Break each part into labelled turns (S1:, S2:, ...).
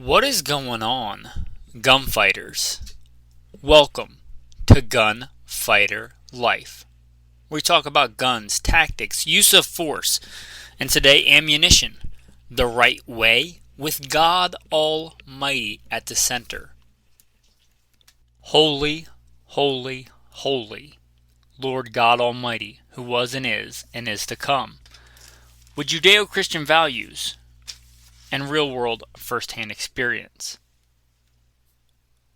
S1: What is going on, gunfighters? Welcome to Gunfighter Life. We talk about guns, tactics, use of force, and today ammunition, the right way with God Almighty at the center. Holy, holy, holy, Lord God Almighty, who was and is to come. With Judeo-Christian values and real-world first-hand experience.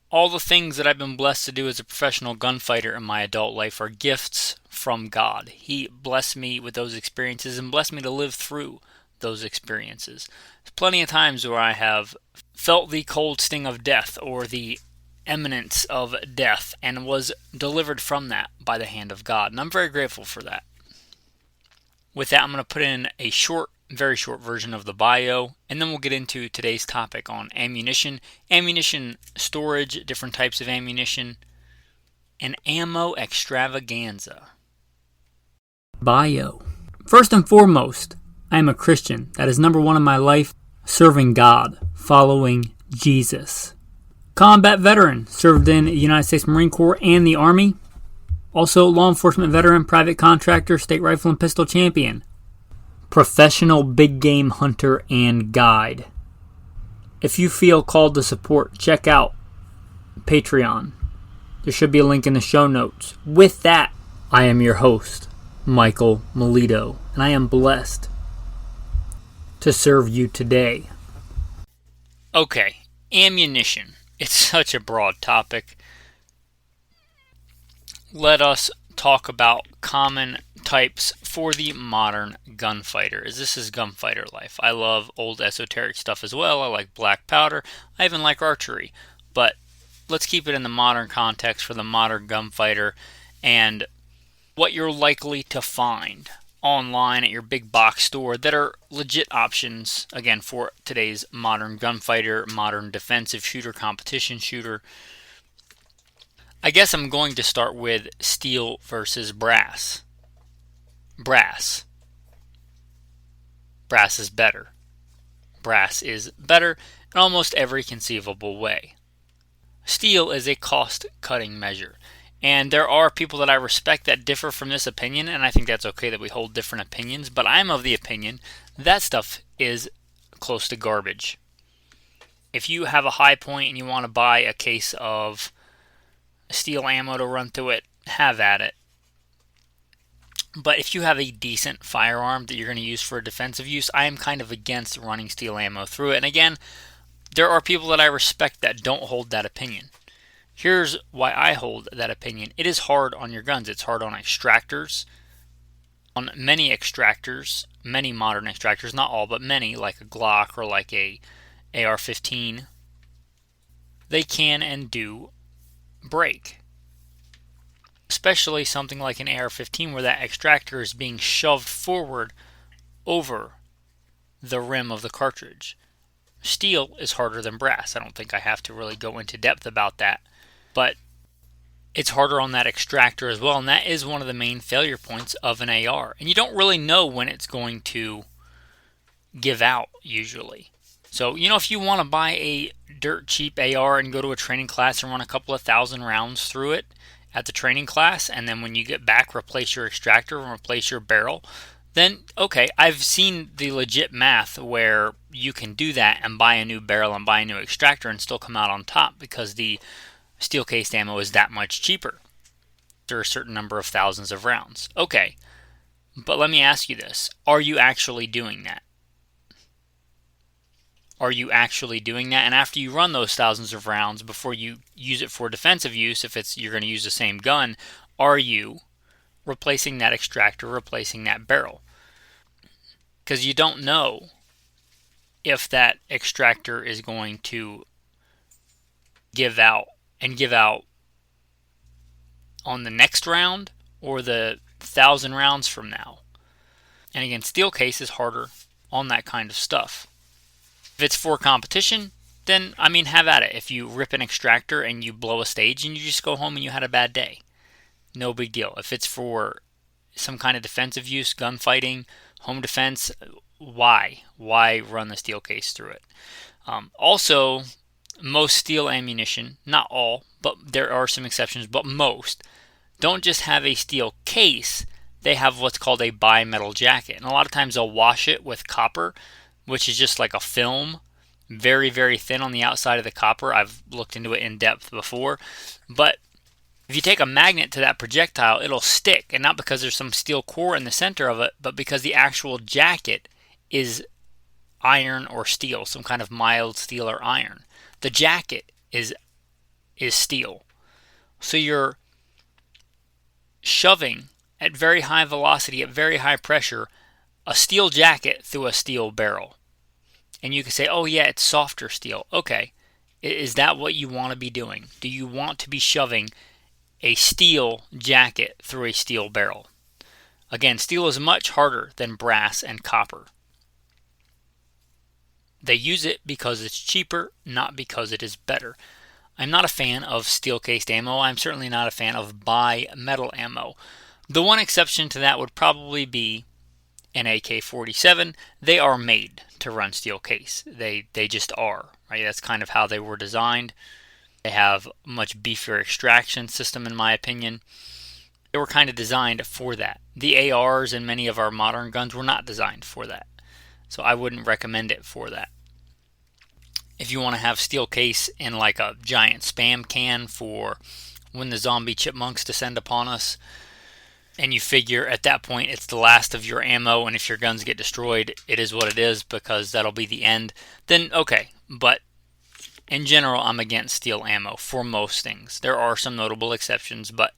S1: All the things that I've been blessed to do as a professional gunfighter in my adult life are gifts from God. He blessed me with those experiences and blessed me to live through those experiences. There's plenty of times where I have felt the cold sting of death or the imminence of death and was delivered from that by the hand of God. And I'm very grateful for that. With that, I'm going to put in a very short version of the bio, and then we'll get into today's topic on ammunition storage, different types of ammunition, and ammo extravaganza. Bio. First and foremost, I am a Christian. That is number one in my life, serving God, following Jesus. Combat veteran, served in the United States Marine Corps and the Army. Also law enforcement veteran, private contractor, state rifle and pistol champion. Professional big game hunter and guide. If you feel called to support, check out Patron. There should be a link in the show notes. With that, I am your host, Michael Milito, and I am blessed to serve you today. Okay, ammunition. It's such a broad topic. Let us talk about common types for the modern gunfighter, as this is gunfighter life. I love old esoteric stuff as well. I like black powder. I even like archery. But let's keep it in the modern context for the modern gunfighter and what you're likely to find online at your big box store that are legit options, again, for today's modern gunfighter, modern defensive shooter, competition shooter. I guess I'm going to start with steel versus brass. Brass is better. Brass is better in almost every conceivable way. Steel is a cost-cutting measure. And there are people that I respect that differ from this opinion, and I think that's okay that we hold different opinions, but I'm of the opinion that stuff is close to garbage. If you have a high point and you want to buy a case of steel ammo to run through it, have at it. But if you have a decent firearm that you're going to use for defensive use, I am kind of against running steel ammo through it. And again, there are people that I respect that don't hold that opinion. Here's why I hold that opinion. It is hard on your guns. It's hard on extractors. On many extractors, many modern extractors, not all, but many, like a Glock or like a AR-15, they can and do break. Especially something like an AR-15 where that extractor is being shoved forward over the rim of the cartridge. Steel is harder than brass. I don't think I have to really go into depth about that. But it's harder on that extractor as well, and that is one of the main failure points of an AR. And you don't really know when it's going to give out, usually. So, if you want to buy a dirt cheap AR and go to a training class and run a couple of thousand rounds through it at the training class, and then when you get back, replace your extractor and replace your barrel, then, okay, I've seen the legit math where you can do that and buy a new barrel and buy a new extractor and still come out on top because the steel-cased ammo is that much cheaper. There are a certain number of thousands of rounds. Okay, but let me ask you this. Are you actually doing that? Are you actually doing that? And after you run those thousands of rounds, before you use it for defensive use, if you're going to use the same gun, are you replacing that extractor, replacing that barrel? Because you don't know if that extractor is going to give out on the next round or the 1,000 rounds from now. And again, steel case is harder on that kind of stuff. If it's for competition, then, have at it. If you rip an extractor and you blow a stage and you just go home and you had a bad day, no big deal. If it's for some kind of defensive use, gunfighting, home defense, Why run the steel case through it? Also, most steel ammunition, not all, but there are some exceptions, but most, don't just have a steel case, they have what's called a bimetal jacket. And a lot of times they'll wash it with copper, which is just like a film, very, very thin on the outside of the copper. I've looked into it in depth before. But if you take a magnet to that projectile, it'll stick. And not because there's some steel core in the center of it, but because the actual jacket is iron or steel, some kind of mild steel or iron. The jacket is steel. So you're shoving at very high velocity, at very high pressure, a steel jacket through a steel barrel. And you can say, oh yeah, it's softer steel. Okay, is that what you want to be doing? Do you want to be shoving a steel jacket through a steel barrel? Again, steel is much harder than brass and copper. They use it because it's cheaper, not because it is better. I'm not a fan of steel-cased ammo. I'm certainly not a fan of bi-metal ammo. The one exception to that would probably be an AK-47. They are made to run steel case. They just are. Right? That's kind of how they were designed. They have a much beefier extraction system, in my opinion. They were kind of designed for that. The ARs and many of our modern guns were not designed for that. So I wouldn't recommend it for that. If you want to have steel case in like a giant spam can for when the zombie chipmunks descend upon us, and you figure at that point it's the last of your ammo, and if your guns get destroyed, it is what it is because that'll be the end, then okay. But in general, I'm against steel ammo for most things. There are some notable exceptions, but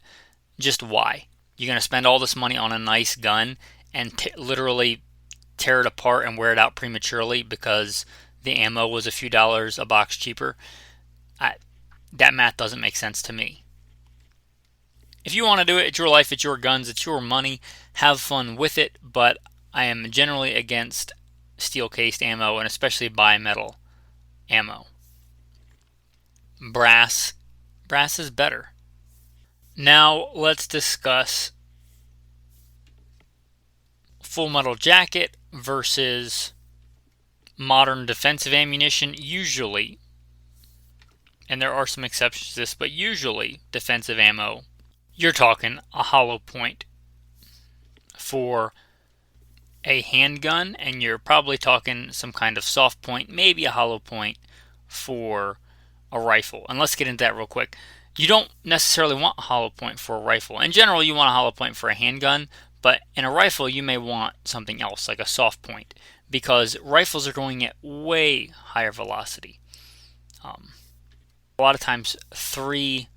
S1: just why? You're going to spend all this money on a nice gun and literally tear it apart and wear it out prematurely because the ammo was a few dollars a box cheaper. That math doesn't make sense to me. If you want to do it, it's your life, it's your guns, it's your money. Have fun with it, but I am generally against steel-cased ammo and especially bimetal ammo. Brass is better. Now let's discuss full metal jacket versus modern defensive ammunition. Usually, and there are some exceptions to this, but usually defensive ammo, you're talking a hollow point for a handgun, and you're probably talking some kind of soft point, maybe a hollow point for a rifle. And let's get into that real quick. You don't necessarily want a hollow point for a rifle. In general, you want a hollow point for a handgun, but in a rifle, you may want something else, like a soft point, because rifles are going at way higher velocity. A lot of times, three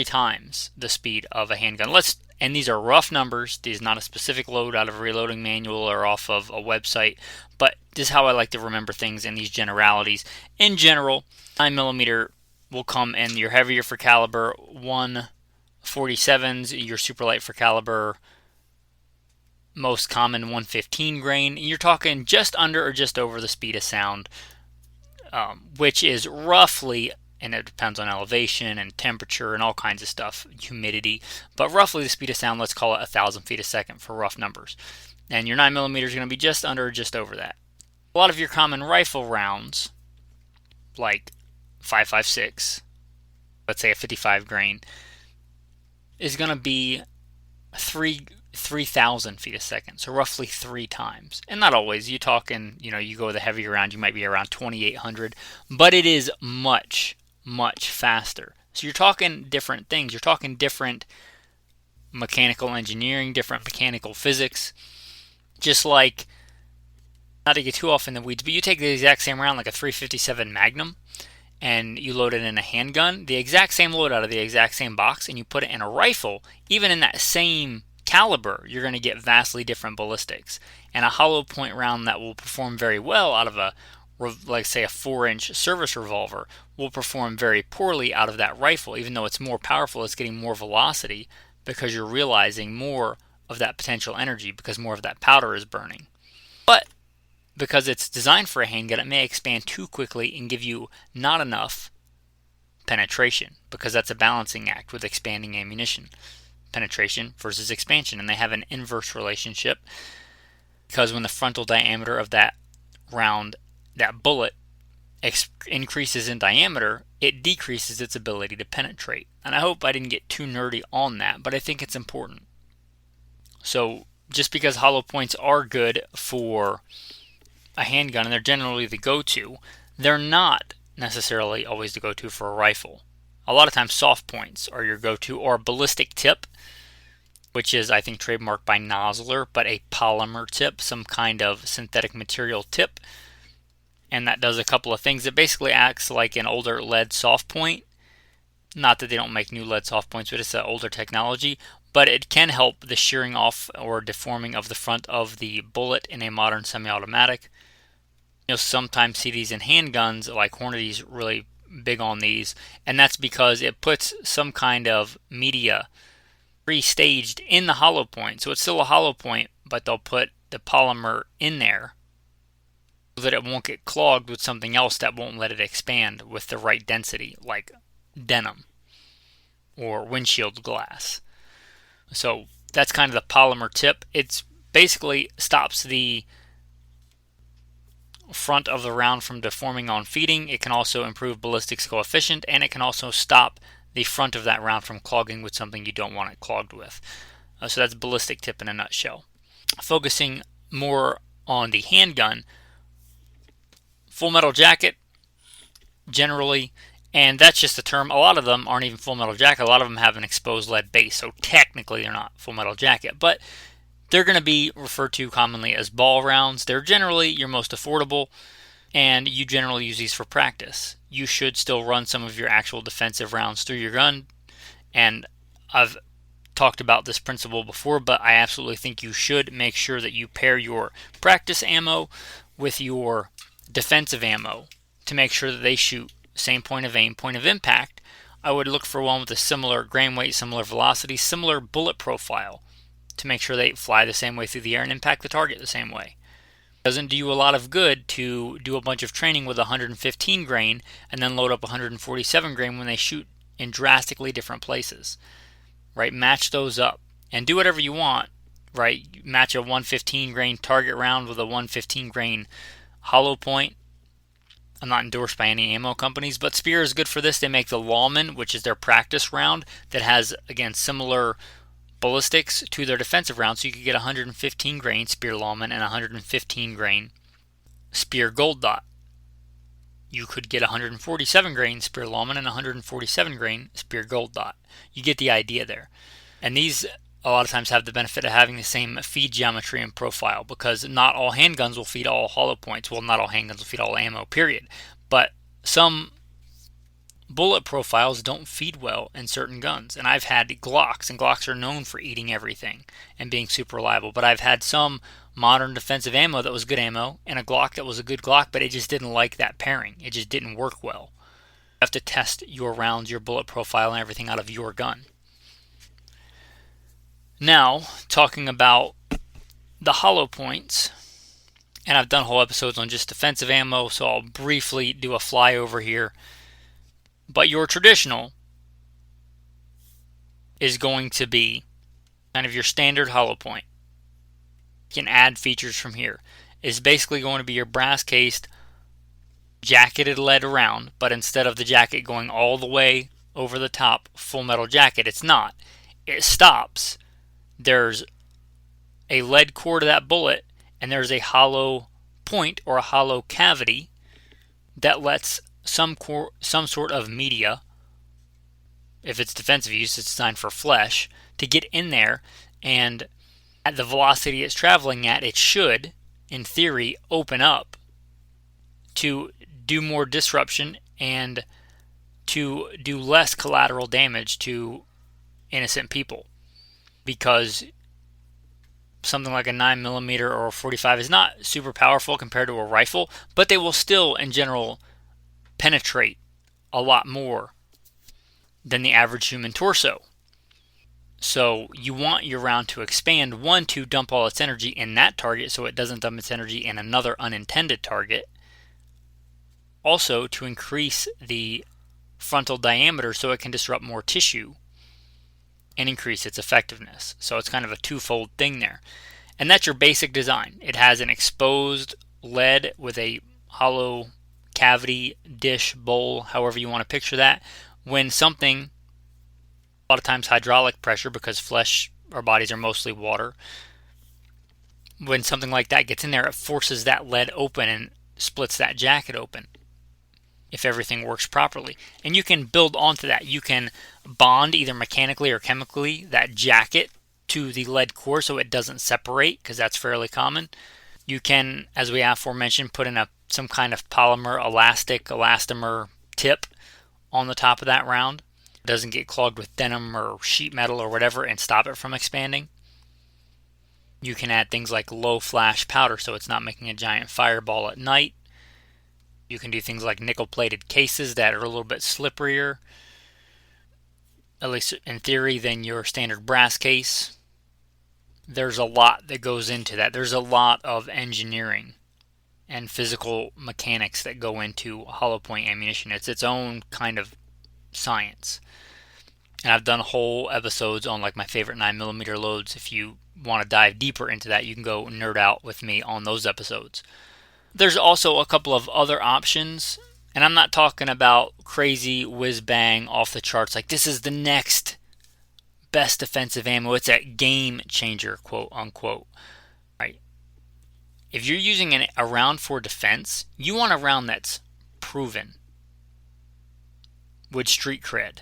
S1: times the speed of a handgun. And these are rough numbers. These are not a specific load out of a reloading manual or off of a website, but this is how I like to remember things in these generalities. In general, 9mm will come in your heavier for caliber 147s, your super light for caliber, most common 115 grain. You're talking just under or just over the speed of sound, which is roughly, and it depends on elevation and temperature and all kinds of stuff, humidity, but roughly the speed of sound, let's call it 1,000 feet a second for rough numbers. And your 9mm is going to be just under or just over that. A lot of your common rifle rounds, like 5.56, let's say a 55 grain, is going to be 3,000 feet a second, so roughly 3 times. And not always. You're talking, you go with a heavier round, you might be around 2,800, but it is much, much faster. So you're talking different things. You're talking different mechanical engineering, different mechanical physics. Just like, not to get too off in the weeds, but you take the exact same round, like a 357 Magnum, and you load it in a handgun, the exact same load out of the exact same box, and you put it in a rifle, even in that same caliber, you're going to get vastly different ballistics. And a hollow point round that will perform very well out of a, like say a 4-inch service revolver, will perform very poorly out of that rifle. Even though it's more powerful, it's getting more velocity because you're realizing more of that potential energy because more of that powder is burning. But because it's designed for a handgun, it may expand too quickly and give you not enough penetration, because that's a balancing act with expanding ammunition. Penetration versus expansion, and they have an inverse relationship. because when the frontal diameter of that round, that bullet, increases in diameter, it decreases its ability to penetrate. And I hope I didn't get too nerdy on that, but I think it's important. So just because hollow points are good for a handgun, and they're generally the go-to, they're not necessarily always the go-to for a rifle. A lot of times soft points are your go-to, or a ballistic tip, which is, I think, trademarked by Nosler, but a polymer tip, some kind of synthetic material tip. And that does a couple of things. It basically acts like an older lead soft point. Not that they don't make new lead soft points, but it's an older technology. But it can help the shearing off or deforming of the front of the bullet in a modern semi-automatic. You'll sometimes see these in handguns, like Hornady's really big on these, and that's because it puts some kind of media pre-staged in the hollow point. So it's still a hollow point, but they'll put the polymer in there so that it won't get clogged with something else that won't let it expand with the right density, like denim or windshield glass. So that's kind of the polymer tip. It basically stops the front of the round from deforming on feeding. It can also improve ballistics coefficient, and it can also stop the front of that round from clogging with something you don't want it clogged with. So that's ballistic tip in a nutshell. Focusing more on the handgun, full metal jacket, generally, and that's just a term. A lot of them aren't even full metal jacket. A lot of them have an exposed lead base, so technically they're not full metal jacket, but they're going to be referred to commonly as ball rounds. They're generally your most affordable, and you generally use these for practice. You should still run some of your actual defensive rounds through your gun, and I've talked about this principle before, but I absolutely think you should make sure that you pair your practice ammo with your defensive ammo to make sure that they shoot same point of aim, point of impact. I would look for one with a similar grain weight, similar velocity, similar bullet profile to make sure they fly the same way through the air and impact the target the same way. It doesn't do you a lot of good to do a bunch of training with 115 grain and then load up 147 grain when they shoot in drastically different places. Right? Match those up and do whatever you want. Right? Match a 115 grain target round with a 115 grain hollow point. I'm not endorsed by any ammo companies, but Speer is good for this. They make the Lawman, which is their practice round that has, again, similar ballistics to their defensive round. So you could get 115 grain Speer Lawman and 115 grain Speer Gold Dot. You could get 147 grain Speer Lawman and 147 grain Speer Gold Dot. You get the idea there. And these a lot of times have the benefit of having the same feed geometry and profile, because not all handguns will feed all hollow points. Well, not all handguns will feed all ammo, period. But some bullet profiles don't feed well in certain guns. And I've had Glocks, and Glocks are known for eating everything and being super reliable. But I've had some modern defensive ammo that was good ammo and a Glock that was a good Glock, but it just didn't like that pairing. It just didn't work well. You have to test your rounds, your bullet profile, and everything out of your gun. Now, talking about the hollow points, and I've done whole episodes on just defensive ammo, so I'll briefly do a flyover here. But your traditional is going to be kind of your standard hollow point. You can add features from here. It's basically going to be your brass cased jacketed lead round, but instead of the jacket going all the way over the top, full metal jacket, it's not. It stops. There's a lead core to that bullet, and there's a hollow point or a hollow cavity that lets some sort of media, if it's defensive use, it's designed for flesh, to get in there, and at the velocity it's traveling at, it should, in theory, open up to do more disruption and to do less collateral damage to innocent people. Because something like a 9mm or a 45 is not super powerful compared to a rifle, but they will still, in general, penetrate a lot more than the average human torso. So you want your round to expand, one, to dump all its energy in that target so it doesn't dump its energy in another unintended target. Also, to increase the frontal diameter so it can disrupt more tissue and increase its effectiveness. So it's kind of a twofold thing there. And that's your basic design. It has an exposed lead with a hollow cavity, dish, bowl, however you want to picture that. When something, a lot of times hydraulic pressure, because flesh, our bodies are mostly water, when something like that gets in there, it forces that lead open and splits that jacket open if everything works properly. And you can build onto that. You can bond either mechanically or chemically that jacket to the lead core so it doesn't separate, because that's fairly common. You can, as we aforementioned, put in some kind of polymer elastomer tip on the top of that round. It doesn't get clogged with denim or sheet metal or whatever and stop it from expanding. You can add things like low flash powder so it's not making a giant fireball at night. You can do things like nickel-plated cases that are a little bit slipperier, at least in theory, than your standard brass case. There's a lot that goes into that. There's a lot of engineering and physical mechanics that go into hollow point ammunition. It's its own kind of science. And I've done whole episodes on like my favorite 9mm loads. If you want to dive deeper into that, you can go nerd out with me on those episodes. There's also a couple of other options, and I'm not talking about crazy whiz-bang off the charts, like this is the next best defensive ammo, it's a game changer, quote unquote. Right? If you're using a round for defense, you want a round that's proven with street cred.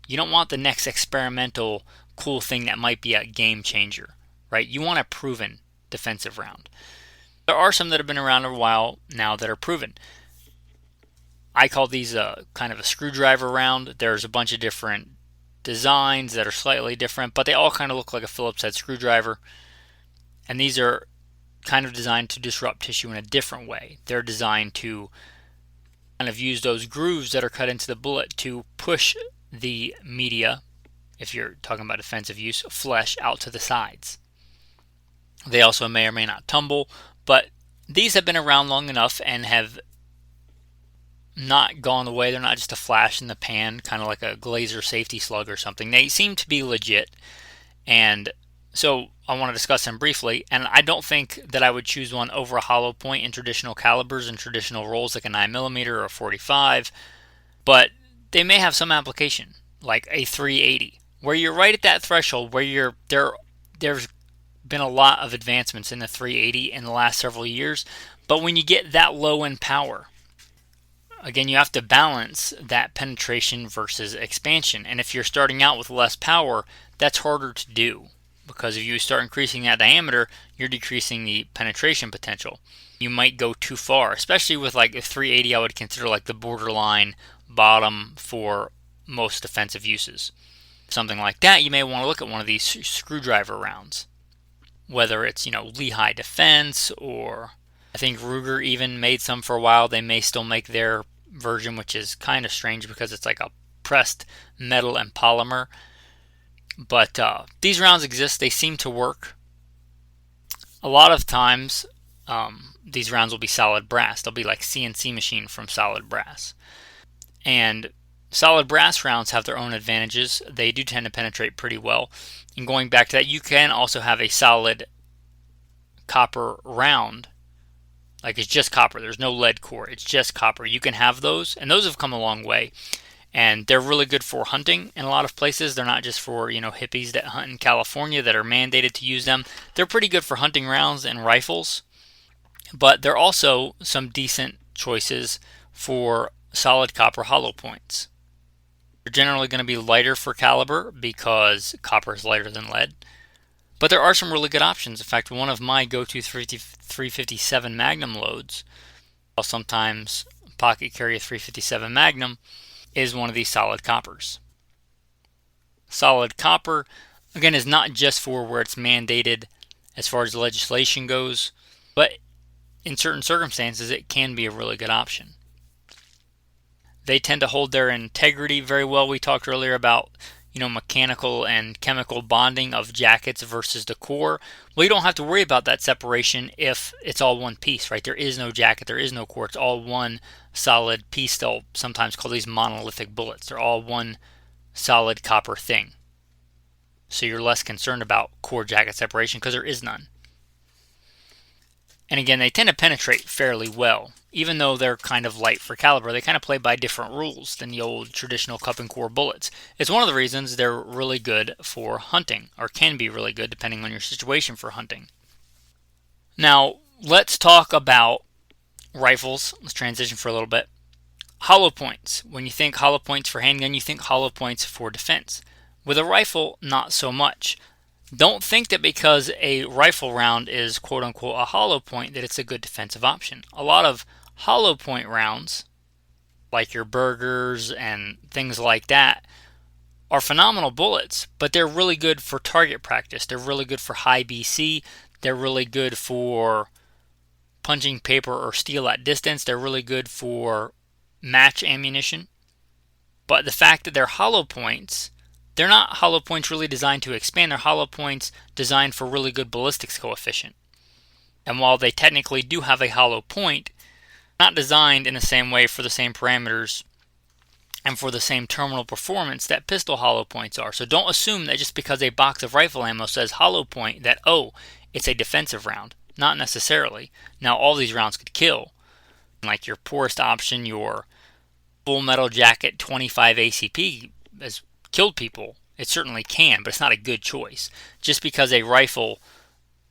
S1: You don't want the next experimental cool thing that might be a game changer, right? You want a proven defensive round. There are some that have been around a while now that are proven. I call these kind of a screwdriver round. There's a bunch of different designs that are slightly different, but they all kind of look like a Phillips head screwdriver. And these are kind of designed to disrupt tissue in a different way. They're designed to kind of use those grooves that are cut into the bullet to push the media, if you're talking about defensive use, flesh out to the sides. They also may or may not tumble, but these have been around long enough and have not gone away. They're not just a flash in the pan, kind of like a Glazer safety slug or something. They seem to be legit, and so I want to discuss them briefly. And I don't think that I would choose one over a hollow point in traditional calibers and traditional rolls like a 9mm or a 45, but they may have some application, like a 380, where you're right at that threshold where there's been a lot of advancements in the 380 in the last several years, but when you get that low in power, again, you have to balance that penetration versus expansion. And if you're starting out with less power, that's harder to do, because if you start increasing that diameter, you're decreasing the penetration potential. You might go too far, especially with like a 380. I would consider like the borderline bottom for most defensive uses. Something like that, you may want to look at one of these screwdriver rounds. Whether it's, Lehigh Defense, or I think Ruger even made some for a while. They may still make their version, which is kind of strange because it's like a pressed metal and polymer. But these rounds exist. They seem to work. A lot of times, these rounds will be solid brass. They'll be like CNC machined from solid brass. And solid brass rounds have their own advantages. They do tend to penetrate pretty well. And going back to that, you can also have a solid copper round. Like it's just copper. There's no lead core. It's just copper. You can have those, and those have come a long way. And they're really good for hunting in a lot of places. They're not just for, hippies that hunt in California that are mandated to use them. They're pretty good for hunting rounds and rifles. But they're also some decent choices for solid copper hollow points. They're generally going to be lighter for caliber because copper is lighter than lead. But there are some really good options. In fact, one of my go-to 357 Magnum loads, I'll sometimes pocket carry a 357 Magnum, is one of these solid coppers. Solid copper, again, is not just for where it's mandated as far as legislation goes, but in certain circumstances, it can be a really good option. They tend to hold their integrity very well. We talked earlier about, mechanical and chemical bonding of jackets versus the core. Well, you don't have to worry about that separation if it's all one piece, right? There is no jacket, there is no core. It's all one solid piece. They'll sometimes call these monolithic bullets. They're all one solid copper thing. So you're less concerned about core jacket separation because there is none. And again, they tend to penetrate fairly well. Even though they're kind of light for caliber, they kind of play by different rules than the old traditional cup and core bullets. It's one of the reasons they're really good for hunting, or can be really good depending on your situation for hunting. Now, let's talk about rifles. Let's transition for a little bit. Hollow points. When you think hollow points for handgun, you think hollow points for defense. With a rifle, not so much. Don't think that because a rifle round is quote-unquote a hollow point that it's a good defensive option. A lot of hollow point rounds, like your Burgers and things like that, are phenomenal bullets, but they're really good for target practice. They're really good for high BC. They're really good for punching paper or steel at distance. They're really good for match ammunition. But the fact that they're hollow points, they're not hollow points really designed to expand. They're hollow points designed for really good ballistics coefficient. And while they technically do have a hollow point, not designed in the same way for the same parameters and for the same terminal performance that pistol hollow points are. So don't assume that just because a box of rifle ammo says hollow point that, oh, it's a defensive round. Not necessarily. Now, all these rounds could kill. Like your poorest option, your Full Metal Jacket 25 ACP has killed people. It certainly can, but it's not a good choice. Just because a rifle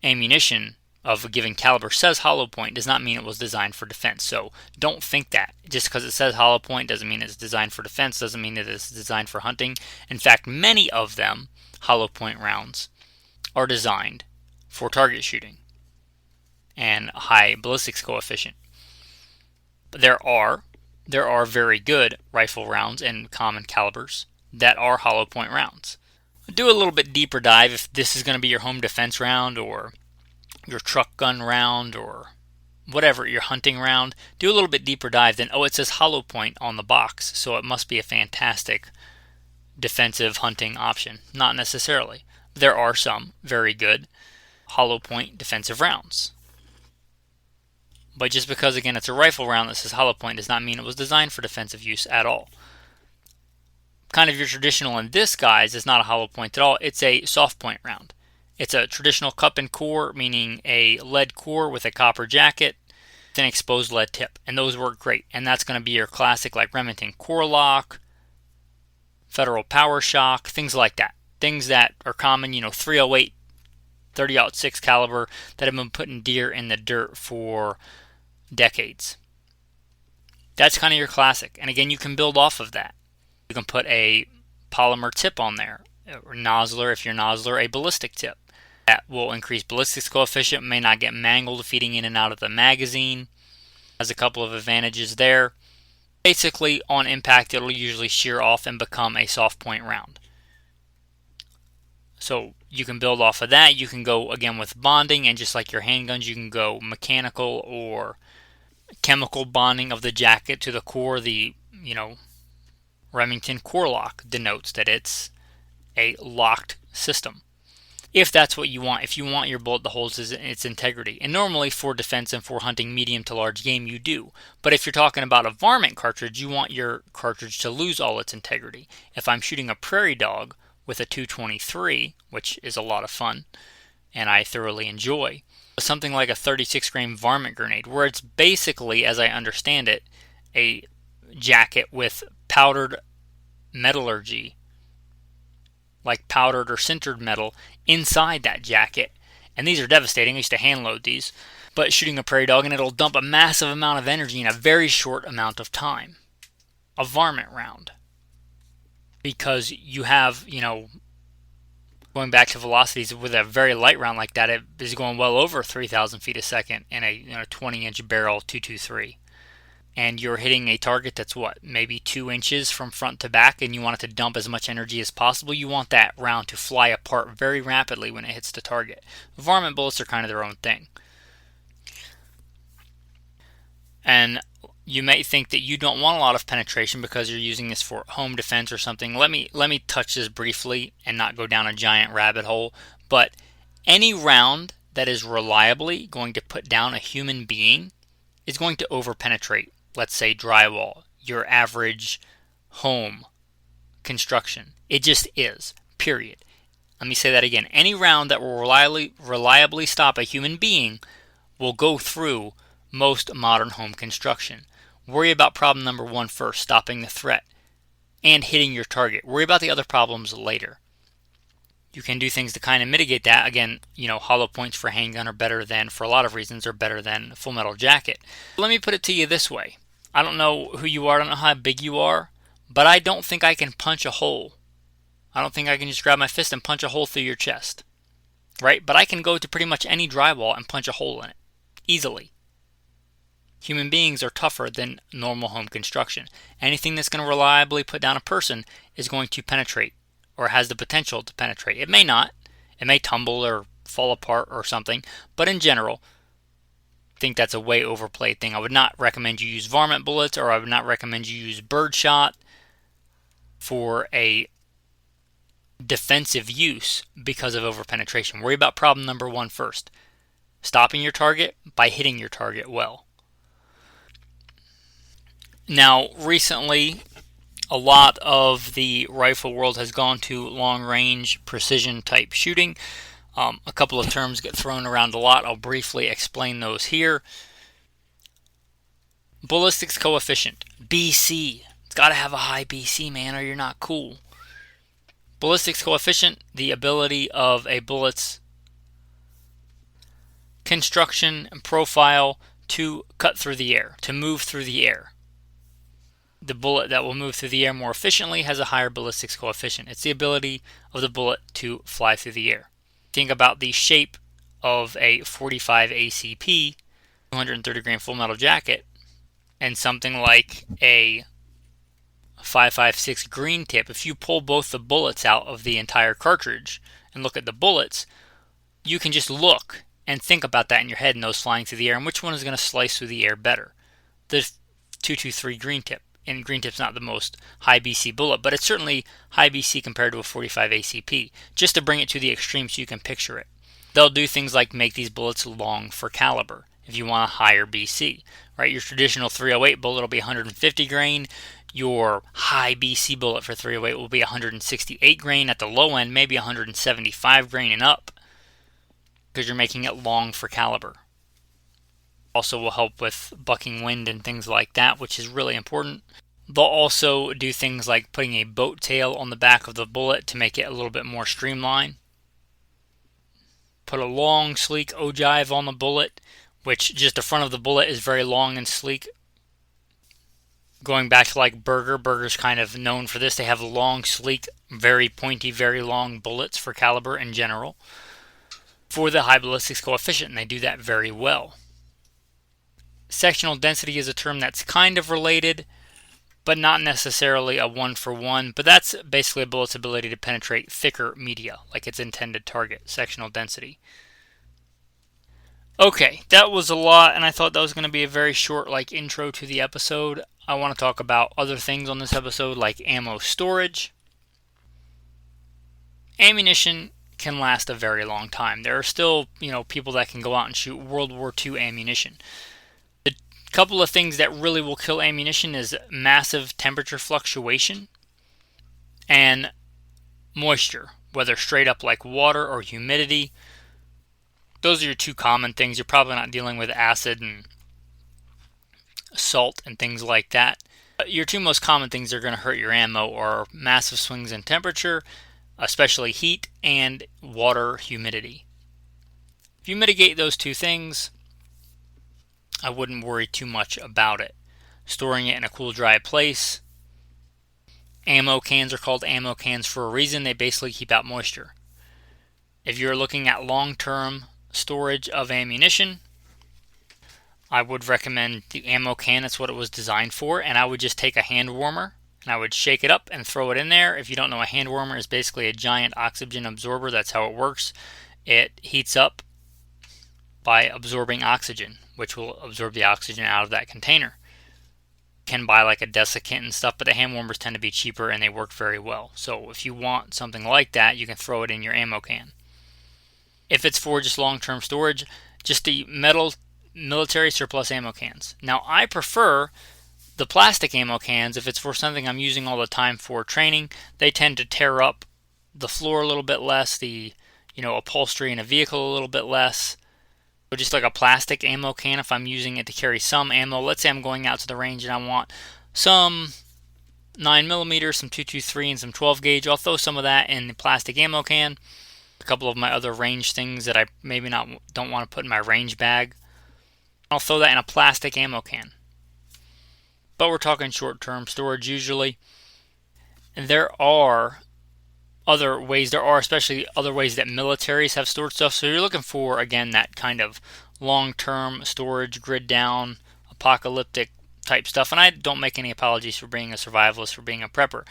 S1: ammunition of a given caliber says hollow point does not mean it was designed for defense. So don't think that. Just because it says hollow point doesn't mean it's designed for defense, doesn't mean that it's designed for hunting. In fact, many of them, hollow point rounds, are designed for target shooting and high ballistics coefficient. But there are very good rifle rounds and common calibers that are hollow point rounds. Do a little bit deeper dive if this is going to be your home defense round or your truck gun round or whatever, your hunting round. Do a little bit deeper dive than, oh, it says hollow point on the box, so it must be a fantastic defensive hunting option. Not necessarily. There are some very good hollow point defensive rounds. But just because, again, it's a rifle round that says hollow point does not mean it was designed for defensive use at all. Kind of your traditional in this, guys, is not a hollow point at all. It's a soft point round. It's a traditional cup and core, meaning a lead core with a copper jacket, with an exposed lead tip. And those work great. And that's going to be your classic like Remington Core Lock, Federal Power Shock, things like that. Things that are common, 308, 30-06 caliber that have been putting deer in the dirt for decades. That's kind of your classic. And again, you can build off of that. You can put a polymer tip on there, or nozzler, if you're nozzler, a ballistic tip. That will increase ballistics coefficient, may not get mangled feeding in and out of the magazine. Has a couple of advantages there. Basically, on impact, it'll usually shear off and become a soft point round. So you can build off of that. You can go, again, with bonding, and just like your handguns, you can go mechanical or chemical bonding of the jacket to the core. The, Remington Core Lock denotes that it's a locked system. If that's what you want, if you want your bullet to hold its integrity. And normally for defense and for hunting medium to large game, you do. But if you're talking about a varmint cartridge, you want your cartridge to lose all its integrity. If I'm shooting a prairie dog with a 223, which is a lot of fun, and I thoroughly enjoy, something like a 36 grain varmint grenade, where it's basically, as I understand it, a jacket with powdered metallurgy, like powdered or sintered metal inside that jacket. And these are devastating. I used to hand load these. But shooting a prairie dog, and it'll dump a massive amount of energy in a very short amount of time. A varmint round. Because you have, going back to velocities with a very light round like that, it is going well over 3,000 feet a second in a 20-inch barrel 223. And you're hitting a target that's maybe 2 inches from front to back, and you want it to dump as much energy as possible. You want that round to fly apart very rapidly when it hits the target. Varmint bullets are kind of their own thing. And you may think that you don't want a lot of penetration because you're using this for home defense or something. Let me touch this briefly and not go down a giant rabbit hole. But any round that is reliably going to put down a human being is going to over-penetrate, let's say, drywall, your average home construction. It just is, period. Let me say that again. Any round that will reliably stop a human being will go through most modern home construction. Worry about problem number 1 first, stopping the threat and hitting your target. Worry about the other problems later. You can do things to kind of mitigate that. Again, hollow points for handgun are better than, for a lot of reasons, are better than full metal jacket. Let me put it to you this way. I don't know who you are, I don't know how big you are, but I don't think I can punch a hole. I don't think I can just grab my fist and punch a hole through your chest. Right? But I can go to pretty much any drywall and punch a hole in it. Easily. Human beings are tougher than normal home construction. Anything that's going to reliably put down a person is going to penetrate, or has the potential to penetrate. It may not. It may tumble or fall apart or something. But in general, I think that's a way overplayed thing. I would not recommend you use varmint bullets, or I would not recommend you use birdshot for a defensive use because of overpenetration. Worry about problem number 1 first. Stopping your target by hitting your target well. Now, recently, a lot of the rifle world has gone to long-range precision type shooting. A couple of terms get thrown around a lot. I'll briefly explain those here. Ballistics coefficient, BC. It's got to have a high BC, man, or you're not cool. Ballistics coefficient, the ability of a bullet's construction and profile to cut through the air, to move through the air. The bullet that will move through the air more efficiently has a higher ballistics coefficient. It's the ability of the bullet to fly through the air. Think about the shape of a 45 ACP, 230 grain full metal jacket, and something like a 5.56 green tip. If you pull both the bullets out of the entire cartridge and look at the bullets, you can just look and think about that in your head and those flying through the air and which one is going to slice through the air better. The 223 green tip. And green tip's not the most high BC bullet, but it's certainly high BC compared to a 45 ACP, just to bring it to the extreme so you can picture it. They'll do things like make these bullets long for caliber if you want a higher BC. Right? Your traditional 308 bullet will be 150 grain. Your high BC bullet for 308 will be 168 grain. At the low end, maybe 175 grain and up, because you're making it long for caliber. Also will help with bucking wind and things like that, which is really important. They'll also do things like putting a boat tail on the back of the bullet to make it a little bit more streamlined. Put a long, sleek ogive on the bullet, which just the front of the bullet is very long and sleek. Going back to like Burger's kind of known for this. They have long, sleek, very pointy, very long bullets for caliber in general for the high ballistics coefficient, and they do that very well. Sectional density is a term that's kind of related, but not necessarily a one-for-one. But that's basically a bullet's ability to penetrate thicker media, like its intended target, sectional density. Okay, that was a lot, and I thought that was going to be a very short intro to the episode. I want to talk about other things on this episode, like ammo storage. Ammunition can last a very long time. There are still, people that can go out and shoot World War II ammunition. Couple of things that really will kill ammunition is massive temperature fluctuation and moisture, whether straight up like water or humidity. Those are your two common things. You're probably not dealing with acid and salt and things like that. Your two most common things that are going to hurt your ammo are massive swings in temperature, especially heat, and water humidity. If you mitigate those two things, I wouldn't worry too much about it. Storing it in a cool, dry place. Ammo cans are called ammo cans for a reason. They basically keep out moisture. If you're looking at long-term storage of ammunition, I would recommend the ammo can. That's what it was designed for. And I would just take a hand warmer and I would shake it up and throw it in there. If you don't know, a hand warmer is basically a giant oxygen absorber. That's how it works. It heats up by absorbing oxygen, which will absorb the oxygen out of that container. You can buy like a desiccant and stuff, but the hand warmers tend to be cheaper and they work very well. So if you want something like that, you can throw it in your ammo can. If it's for just long-term storage, just the metal military surplus ammo cans. Now, I prefer the plastic ammo cans if it's for something I'm using all the time for training. They tend to tear up the floor a little bit less, the upholstery in a vehicle a little bit less. So just like a plastic ammo can, if I'm using it to carry some ammo, let's say I'm going out to the range and I want some 9mm, some 223, and some 12 gauge. I'll throw some of that in the plastic ammo can. A couple of my other range things that I maybe don't want to put in my range bag, I'll throw that in a plastic ammo can. But we're talking short-term storage usually. And there are especially other ways that militaries have stored stuff. So you're looking for, again, that kind of long-term storage, grid down, apocalyptic type stuff. And I don't make any apologies for being a survivalist, for being a prepper.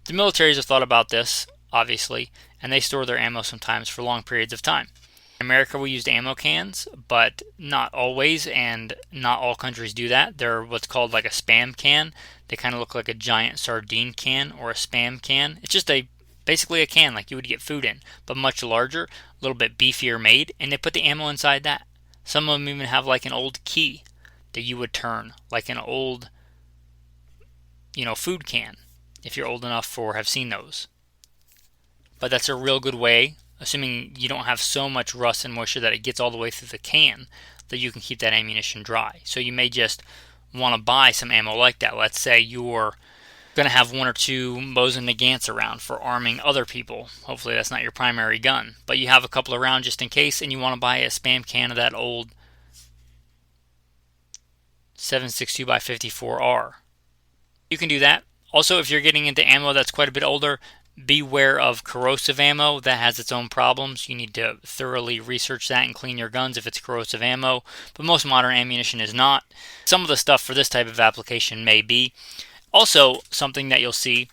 S1: The militaries have thought about this, obviously, and they store their ammo sometimes for long periods of time. In America, we used ammo cans, but not always, and not all countries do that. They're what's called like a spam can. They kind of look like a giant sardine can or a spam can. It's just basically a can like you would get food in, but much larger, a little bit beefier made, and they put the ammo inside that. Some of them even have like an old key that you would turn, like an old, food can, if you're old enough for have seen those. But that's a real good way, assuming you don't have so much rust and moisture that it gets all the way through the can, that you can keep that ammunition dry. So you may just want to buy some ammo like that. Let's say you're going to have one or two Mosin Nagants around for arming other people. Hopefully that's not your primary gun, but you have a couple around just in case, and you want to buy a spam can of that old 7.62x54R. You can do that. Also, if you're getting into ammo that's quite a bit older, beware of corrosive ammo. That has its own problems. You need to thoroughly research that and clean your guns if it's corrosive ammo, but most modern ammunition is not. Some of the stuff for this type of application may be. Also, something that you'll see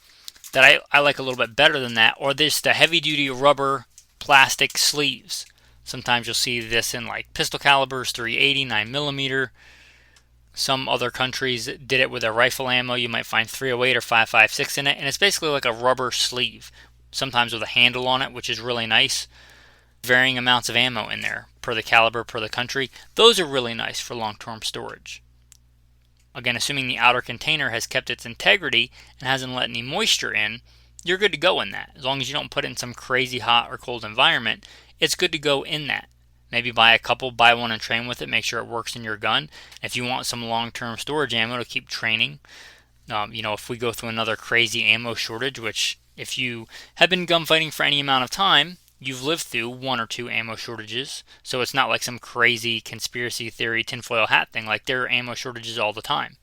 S1: that I like a little bit better than that, or this the heavy-duty rubber plastic sleeves. Sometimes you'll see this in like pistol calibers, 380, 9mm. Some other countries did it with their rifle ammo. You might find 308 or 5.56 in it, and it's basically like a rubber sleeve, sometimes with a handle on it, which is really nice. Varying amounts of ammo in there, per the caliber, per the country. Those are really nice for long-term storage. Again, assuming the outer container has kept its integrity and hasn't let any moisture in, you're good to go in that. As long as you don't put it in some crazy hot or cold environment, it's good to go in that. Maybe buy a couple, buy one and train with it, make sure it works in your gun. If you want some long-term storage ammo to keep training, if we go through another crazy ammo shortage, which if you have been gunfighting for any amount of time, you've lived through one or two ammo shortages. So it's not like some crazy conspiracy theory tinfoil hat thing. Like there are ammo shortages all the time.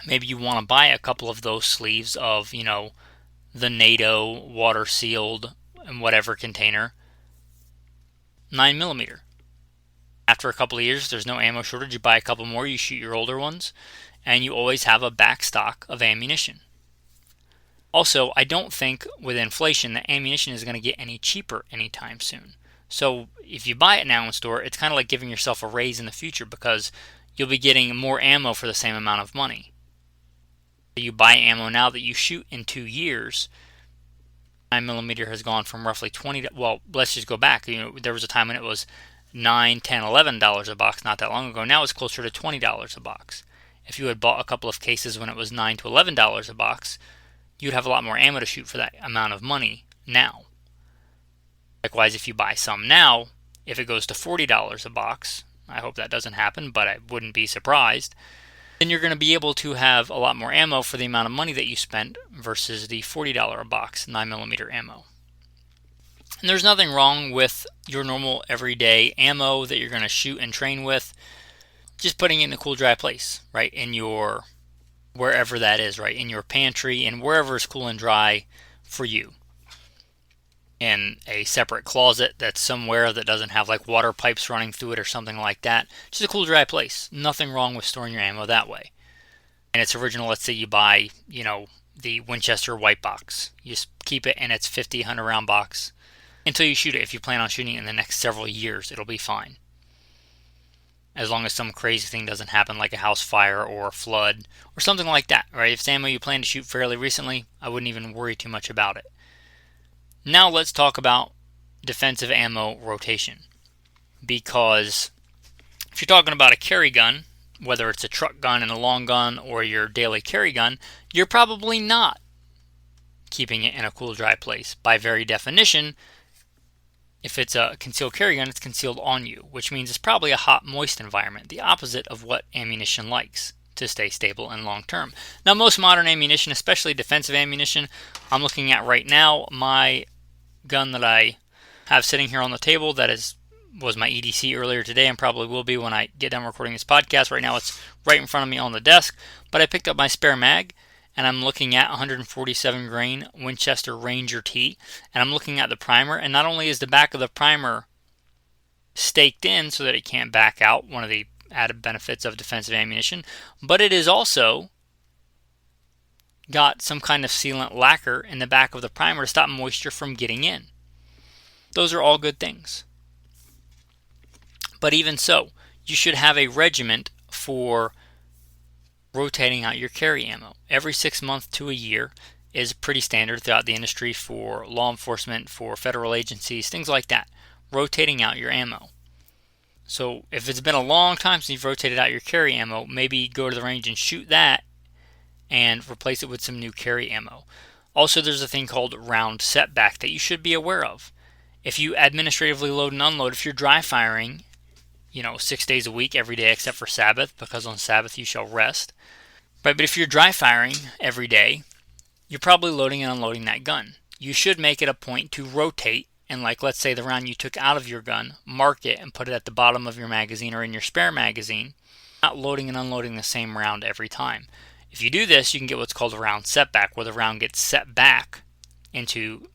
S1: Maybe you want to buy a couple of those sleeves of, the NATO water sealed and whatever container 9mm. After a couple of years, there's no ammo shortage. You buy a couple more, you shoot your older ones, and you always have a back stock of ammunition. Also, I don't think with inflation that ammunition is going to get any cheaper anytime soon. So if you buy it now in store, it's kind of like giving yourself a raise in the future because you'll be getting more ammo for the same amount of money. You buy ammo now that you shoot in 2 years. 9mm has gone from roughly let's just go back. There was a time when it was $9, $10, $11 a box not that long ago. Now it's closer to $20 a box. If you had bought a couple of cases when it was $9 to $11 a box, you'd have a lot more ammo to shoot for that amount of money now. Likewise, if you buy some now, if it goes to $40 a box, I hope that doesn't happen, but I wouldn't be surprised, then you're going to be able to have a lot more ammo for the amount of money that you spent versus the $40 a box 9mm ammo. And there's nothing wrong with your normal everyday ammo that you're going to shoot and train with, just putting it in a cool dry place, right, in your, wherever that is, right, in your pantry and wherever is cool and dry for you. In a separate closet that's somewhere that doesn't have like water pipes running through it or something like that. Just a cool dry place. Nothing wrong with storing your ammo that way. And it's original, let's say you buy, the Winchester white box. You just keep it in its 50, 100 round box until you shoot it. If you plan on shooting it in the next several years, it'll be fine. As long as some crazy thing doesn't happen like a house fire or a flood or something like that, right? If it's ammo you plan to shoot fairly recently, I wouldn't even worry too much about it. Now let's talk about defensive ammo rotation. Because if you're talking about a carry gun, whether it's a truck gun and a long gun or your daily carry gun, you're probably not keeping it in a cool, dry place. By very definition, If it's a concealed carry gun, it's concealed on you, which means it's probably a hot, moist environment, the opposite of what ammunition likes to stay stable and long term. Now, most modern ammunition, especially defensive ammunition, I'm looking at right now, my gun that I have sitting here on the table that was my EDC earlier today and probably will be when I get done recording this podcast. Right now it's right in front of me on the desk, but I picked up my spare mag and I'm looking at 147 grain Winchester Ranger T, and I'm looking at the primer, and not only is the back of the primer staked in so that it can't back out, one of the added benefits of defensive ammunition, but it is also got some kind of sealant lacquer in the back of the primer to stop moisture from getting in. Those are all good things. But even so, you should have a regiment for rotating out your carry ammo. Every 6 months to a year is pretty standard throughout the industry for law enforcement, for federal agencies, things like that. Rotating out your ammo. So if it's been a long time since you've rotated out your carry ammo, maybe go to the range and shoot that and replace it with some new carry ammo. Also, there's a thing called round setback that you should be aware of. If you administratively load and unload, if you're dry firing, 6 days a week, every day except for Sabbath, because on Sabbath you shall rest. Right, but if you're dry firing every day, you're probably loading and unloading that gun. You should make it a point to rotate, and let's say the round you took out of your gun, mark it and put it at the bottom of your magazine or in your spare magazine, not loading and unloading the same round every time. If you do this, you can get what's called a round setback, where the round gets set back into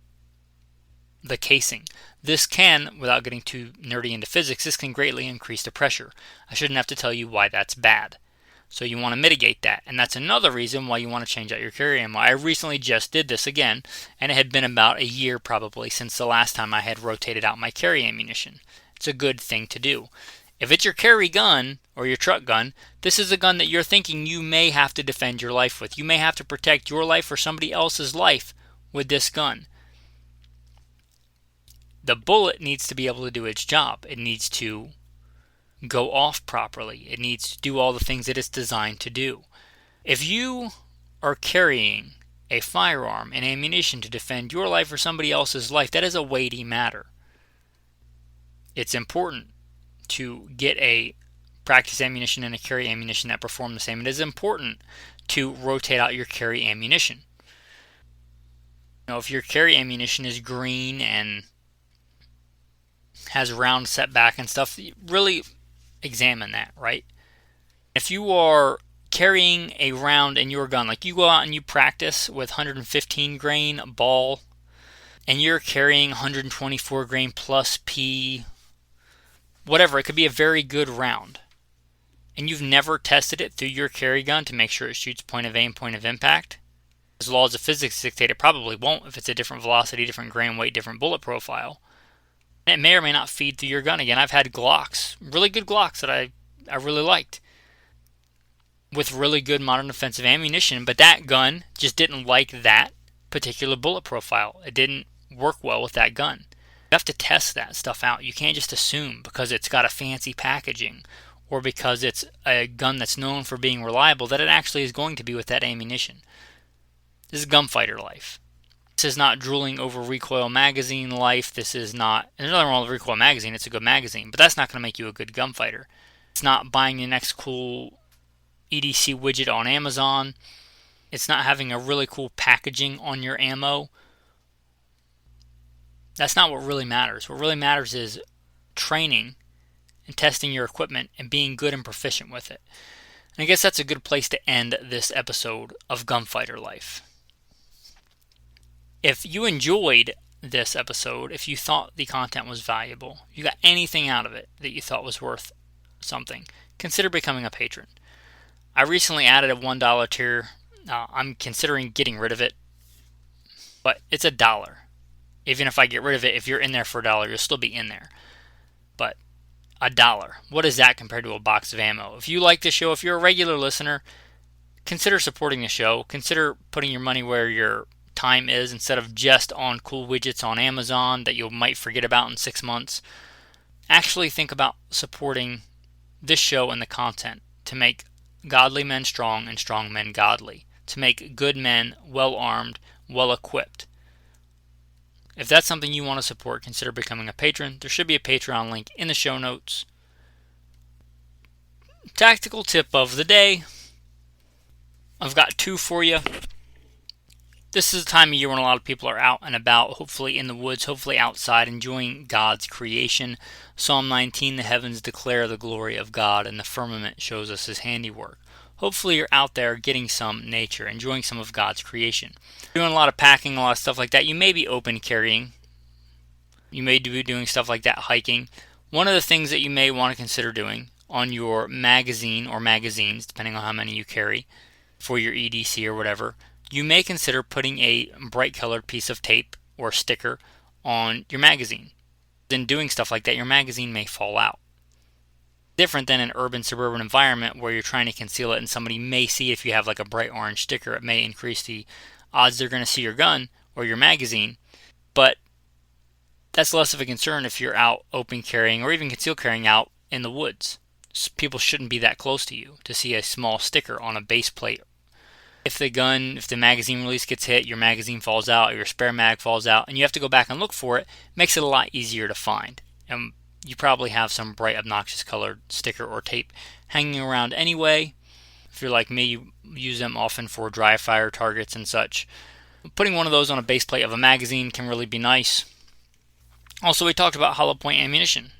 S1: the casing. This can, without getting too nerdy into physics, this can greatly increase the pressure. I shouldn't have to tell you why that's bad. So you want to mitigate that, and that's another reason why you want to change out your carry ammo. I recently just did this again, and it had been about a year probably since the last time I had rotated out my carry ammunition. It's a good thing to do. If it's your carry gun or your truck gun, this is a gun that you're thinking you may have to defend your life with. You may have to protect your life or somebody else's life with this gun. The bullet needs to be able to do its job. It needs to go off properly. It needs to do all the things that it's designed to do. If you are carrying a firearm and ammunition to defend your life or somebody else's life, that is a weighty matter. It's important to get a practice ammunition and a carry ammunition that perform the same. It is important to rotate out your carry ammunition. If your carry ammunition is green and has round setback and stuff, really examine that, right? If you are carrying a round in your gun, like you go out and you practice with 115 grain ball and you're carrying 124 grain plus P, whatever, it could be a very good round, and you've never tested it through your carry gun to make sure it shoots point of aim, point of impact, as laws of physics dictate it probably won't if it's a different velocity, different grain weight, different bullet profile. And it may or may not feed through your gun. Again, I've had Glocks, really good Glocks that I really liked, with really good modern defensive ammunition, but that gun just didn't like that particular bullet profile. It didn't work well with that gun. You have to test that stuff out. You can't just assume because it's got a fancy packaging or because it's a gun that's known for being reliable that it actually is going to be with that ammunition. This is gunfighter life. This is not drooling over recoil magazine life. This is not, and there's nothing wrong with recoil magazine, it's a good magazine, but that's not going to make you a good gunfighter. It's not buying the next cool EDC widget on Amazon. It's not having a really cool packaging on your ammo. That's not what really matters. What really matters is training and testing your equipment and being good and proficient with it. And I guess that's a good place to end this episode of Gunfighter Life. If you enjoyed this episode, if you thought the content was valuable, you got anything out of it that you thought was worth something, consider becoming a patron. I recently added a $1 tier. I'm considering getting rid of it, but it's $1. Even if I get rid of it, if you're in there for $1, you'll still be in there. But $1, what is that compared to a box of ammo? If you like the show, if you're a regular listener, consider supporting the show. Consider putting your money where your time is instead of just on cool widgets on Amazon that you might forget about in 6 months. Actually think about supporting this show and the content to make godly men strong and strong men godly, to make good men well armed, well equipped. If that's something you want to support, consider becoming a patron. There should be a Patreon link in the show notes. Tactical tip of the day. I've got 2 for you. This is a time of year when a lot of people are out and about, hopefully in the woods, hopefully outside, enjoying God's creation. Psalm 19, the heavens declare the glory of God, and the firmament shows us his handiwork. Hopefully you're out there getting some nature, enjoying some of God's creation. Doing a lot of packing, a lot of stuff like that. You may be open carrying. You may be doing stuff like that, hiking. One of the things that you may want to consider doing on your magazine or magazines, depending on how many you carry, for your EDC or whatever, you may consider putting a bright colored piece of tape or sticker on your magazine. Then doing stuff like that, your magazine may fall out. Different than an urban suburban environment where you're trying to conceal it and somebody may see if you have like a bright orange sticker. It may increase the odds they're going to see your gun or your magazine, but that's less of a concern if you're out open carrying or even concealed carrying out in the woods. People shouldn't be that close to you to see a small sticker on a base plate. If the magazine release gets hit, your magazine falls out, or your spare mag falls out, and you have to go back and look for it, makes it a lot easier to find. And you probably have some bright, obnoxious colored sticker or tape hanging around anyway. If you're like me, you use them often for dry fire targets and such. Putting one of those on a base plate of a magazine can really be nice. Also, we talked about hollow point ammunition.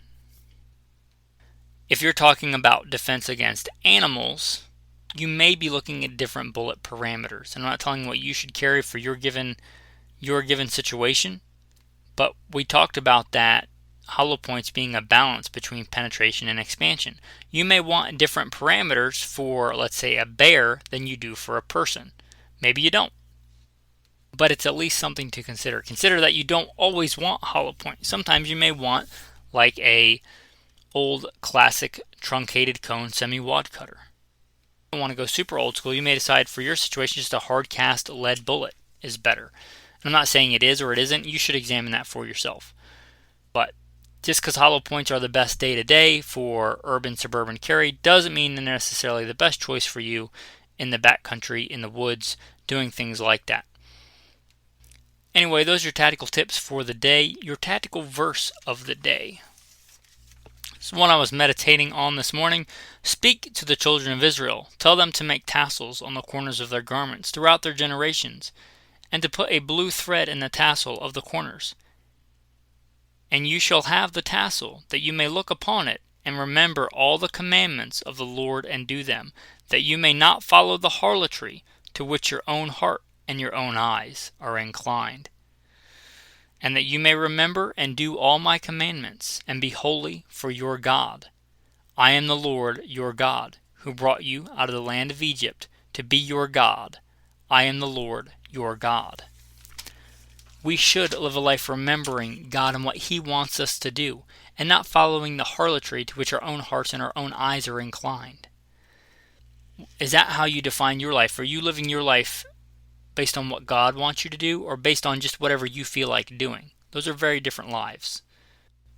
S1: If you're talking about defense against animals, you may be looking at different bullet parameters. I'm not telling you what you should carry for your given situation, but we talked about that hollow points being a balance between penetration and expansion. You may want different parameters for, let's say, a bear than you do for a person. Maybe you don't, but it's at least something to consider. Consider that you don't always want hollow points. Sometimes you may want like a old classic truncated cone semi-wad cutter. Want to go super old school, you may decide for your situation just a hard cast lead bullet is better. I'm not saying it is or it isn't. You should examine that for yourself. But just because hollow points are the best day to day for urban suburban carry doesn't mean they're necessarily the best choice for you in the backcountry, in the woods, doing things like that. Anyway, those are your tactical tips for the day. Your tactical verse of the day. It's one I was meditating on this morning. Speak to the children of Israel. Tell them to make tassels on the corners of their garments throughout their generations, and to put a blue thread in the tassel of the corners. And you shall have the tassel, that you may look upon it, and remember all the commandments of the Lord and do them, that you may not follow the harlotry to which your own heart and your own eyes are inclined. And that you may remember and do all my commandments, and be holy for your God. I am the Lord your God, who brought you out of the land of Egypt to be your God. I am the Lord your God. We should live a life remembering God and what he wants us to do, and not following the harlotry to which our own hearts and our own eyes are inclined. Is that how you define your life? Are you living your life based on what God wants you to do, or based on just whatever you feel like doing? Those are very different lives.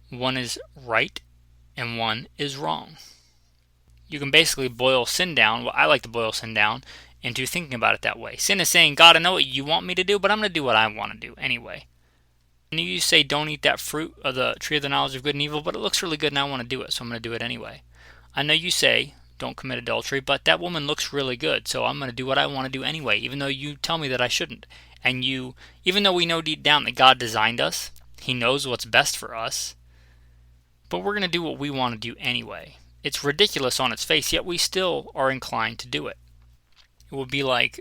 S1: One is right and one is wrong. You can basically boil sin down, well, I like to boil sin down, into thinking about it that way. Sin is saying, God, I know what you want me to do, but I'm going to do what I want to do anyway. And you say, don't eat that fruit of the tree of the knowledge of good and evil, but it looks really good and I want to do it, so I'm going to do it anyway. I know you say, don't commit adultery, but that woman looks really good, so I'm going to do what I want to do anyway, even though you tell me that I shouldn't. And even though we know deep down that God designed us, he knows what's best for us, but we're going to do what we want to do anyway. It's ridiculous on its face, yet we still are inclined to do it. It would be like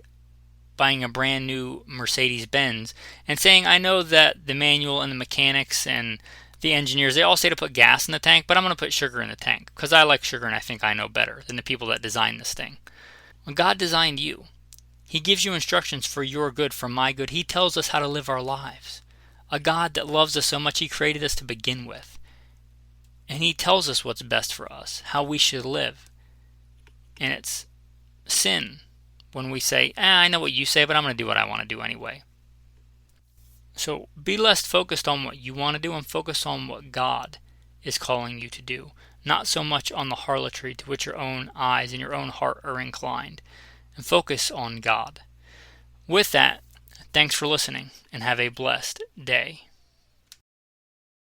S1: buying a brand new Mercedes-Benz and saying, I know that the manual and the mechanics and the engineers, they all say to put gas in the tank, but I'm going to put sugar in the tank because I like sugar and I think I know better than the people that designed this thing. When God designed you, he gives you instructions for your good, for my good. He tells us how to live our lives. A God that loves us so much he created us to begin with. And he tells us what's best for us, how we should live. And it's sin when we say, I know what you say, but I'm going to do what I want to do anyway. So be less focused on what you want to do and focus on what God is calling you to do. Not so much on the harlotry to which your own eyes and your own heart are inclined. And focus on God. With that, thanks for listening and have a blessed day.